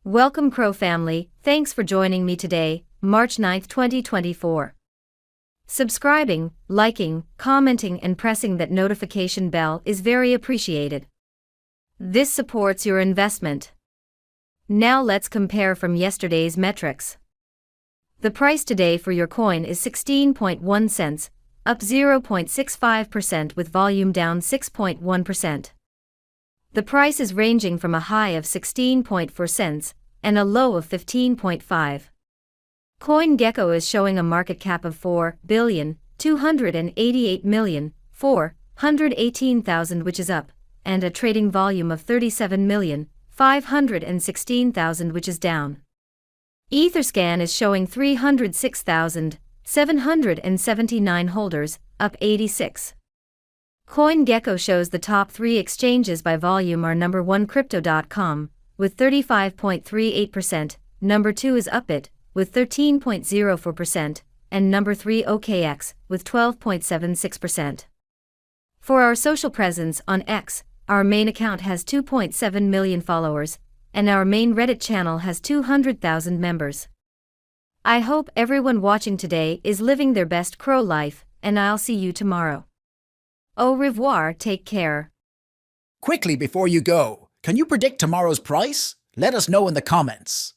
Welcome CRO family, thanks for joining me today, March 9, 2024. Subscribing, liking, commenting and pressing that notification bell is very appreciated. This supports your investment. Now let's compare from yesterday's metrics. The price today for your coin is 16.1 cents, up 0.65% with volume down 6.1%. The price is ranging from a high of 16.4 cents and a low of 15.5. CoinGecko is showing a market cap of 4,288,418,000 which is up, and a trading volume of 37,516,000 which is down. Etherscan is showing 306,779 holders, up 86. CoinGecko shows the top 3 exchanges by volume are number 1 Crypto.com, with 35.38%, number 2 is Upbit, with 13.04%, and number 3 OKX, with 12.76%. For our social presence on X, our main account has 2.7 million followers, and our main Reddit channel has 200,000 members. I hope everyone watching today is living their best CRO life, and I'll see you tomorrow. Au revoir, take care. Quickly before you go, can you predict tomorrow's price? Let us know in the comments.